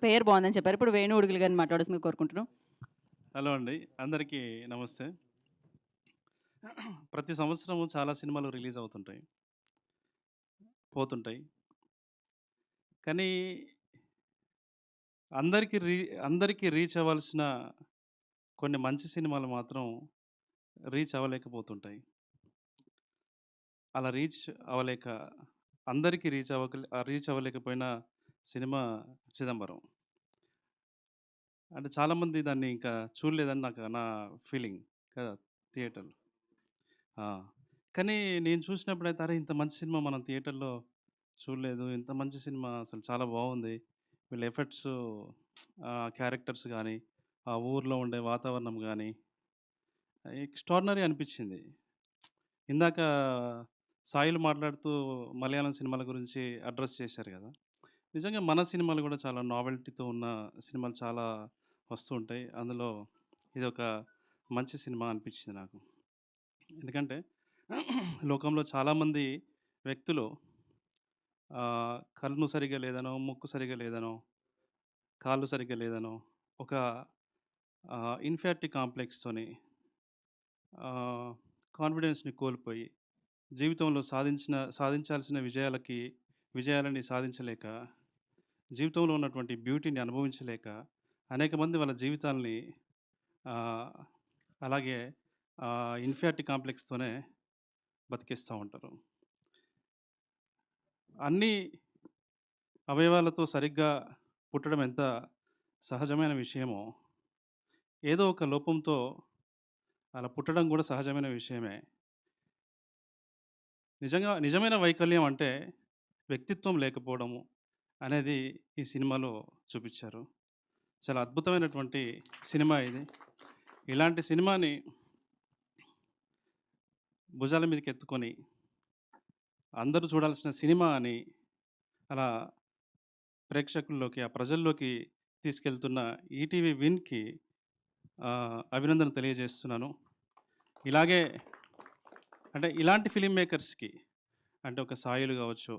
పేరు బాగుందని చెప్పారు. ఇప్పుడు వేణు ఉడుగులు గారిని మాట్లాడాల్సిందిగా కోరుకుంటున్నాం. హలో అండి. అందరికీ నమస్తే. ప్రతి సంవత్సరము చాలా సినిమాలు రిలీజ్ అవుతుంటాయి. పోతుంటాయి. కానీ అందరికి రీ అందరికి రీచ్ అవ్వాల్సిన కొన్ని మంచి సినిమాలు మాత్రం రీచ్ అవ్వలేకపోతుంటాయి. అలా అవ్వలేక అందరికి రీచ్ అవ్వలేకపోయిన సినిమా 'చిదంబరం'. అంటే చాలామంది దాన్ని ఇంకా చూడలేదని నా ఫీలింగ్ కదా! థియేటర్‌లో. ఆ! కానీ నేను చూసినప్పుడైతే అరే! ఇంత మంచి సినిమా మనం థియేటర్‌లో చూడలేదు. ఇంత మంచి సినిమా అసలు చాలా బావుంది. వీళ్ళ ఎఫర్ట్సు క్యారెక్టర్స్ గానీ, ఆ ఊర్లో ఉండే వాతావరణం గానీ, ఎక్స్ట్రార్డినరీ అనిపిచ్చింది. ఇందాక సాయిలు మాట్లాడుతూ మలయాళం సినిమాల గురించి అడ్రెస్ చేశారు గదా! నిజంగా మన సినిమాలు గూడా చాలా నావెల్టీతో ఉన్న సినిమాలు చాలా వస్తూ ఉంటాయి. అందులో ఇదొక మంచి సినిమా అనిపిచ్చింది నాకు. ఎందుకంటే లోకంలో చాలామంది వ్యక్తులు కన్ను సరిగ్గా లేదనో, ముక్కు సరిగ్గా లేదనో, కాళ్ళు సరిగ్గా లేదనో, ఒక ఇన్ఫియారిటీ కాంప్లెక్స్‌తోని ఆహ్, కాన్ఫిడెన్స్‌ని కోల్పోయి, జీవితంలో సాధించాల్సిన విజయాలని సాధించలేక, జీవితంలో ఉన్నటువంటి బ్యూటీని అనుభవించలేక, అనేక మంది వాళ్ళ జీవితాల్ని ఆహ్, అలాగే ఇన్ఫియారిటీ కాంప్లెక్స్‌తోనే బతికేస్తా ఉంటారు. అన్నీ అవయవాలతో సరిగ్గా పుట్టడం ఎంత సహజమైన విషయమో, ఏదో ఒక లోపంతో అలా పుట్టడం గూడా సహజమైన విషయమే. నిజమైన వైకల్యం అంటే వ్యక్తిత్వం లేకపోవడము అనేది ఈ సినిమాలో చూపిచ్చారు. చాలా అద్భుతమైనటువంటి సినిమా ఇది. ఇలాంటి సినిమాని భుజాల మీదకెత్తుకొని అందరూ చూడాల్సిన సినిమా అని అలా ప్రేక్షకుల్లోకి, ఆ ప్రజల్లోకి తీసుకెళ్తున్న ఈటీవీ విన్‌కి అభినందనలు తెలియజేస్తున్నాను. ఇలాగే అంటే ఇలాంటి ఫిల్మ్ మేకర్స్‌కి అంటే ఒక సాయిలు గావచ్చు,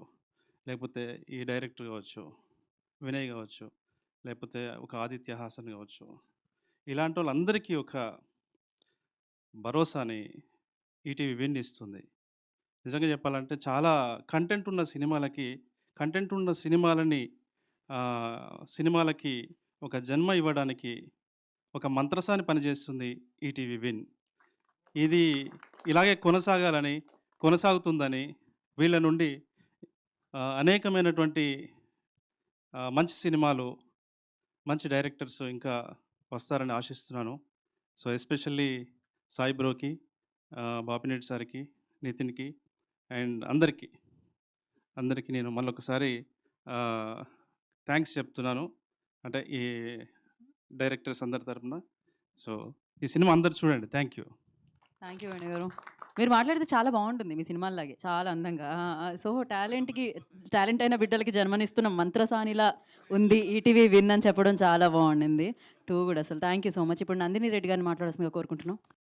లేకపోతే ఈ డైరెక్టర్ గావచ్చు, వినయ్ గావచ్చు, లేకపోతే ఒక ఆదిత్య హాసన్ గావచ్చు, ఇలాంటోళ్ళందరికీ ఒక భరోసాని ఈటీవీ విన్ ఇస్తుంది. నిజంగా చెప్పాలంటే చాలా కంటెంట్ ఉన్న సినిమాలకి, కంటెంట్ ఉన్న సినిమాలకి ఒక జన్మ ఇవ్వడానికి ఒక మంత్రసాని పనిచేస్తుంది ఈటీవీ విన్. ఇది ఇలాగే కొనసాగుతుందని వీళ్ళ నుండి అనేకమైనటువంటి మంచి సినిమాలు, మంచి డైరెక్టర్స్ ఇంకా వస్తారని ఆశిస్తున్నాను. సో, ఎస్పెషల్లీ సాయి బ్రోకి, బాపినేని సార్‌కి, నితిన్‌కి అండ్ అందరికి నేను మళ్ళొకసారి ఆహ్, థాంక్స్ చెప్తున్నాను. అంటే ఈ డైరెక్టర్స్ అందరి తరపున. సో, ఈ సినిమా అందరూ చూడండి. Thank you. Thank you Venu గారు. మీరు మాట్లాడితే చాలా బాగుంటుంది మీ సినిమాల్లాగే. చాలా అందంగా. సో, టాలెంట్ అయిన బిడ్డలకి జన్మనిస్తున్న మంత్రసానిలా ఉంది ఈటీవీ విన్ అని చెప్పడం చాలా బాగుండింది. 2 కూడా అసలు. Thank you so much. ఇప్పుడు నందిని రెడ్డి గారిని మాట్లాడాల్సిందిగా కోరుకుంటున్నాం.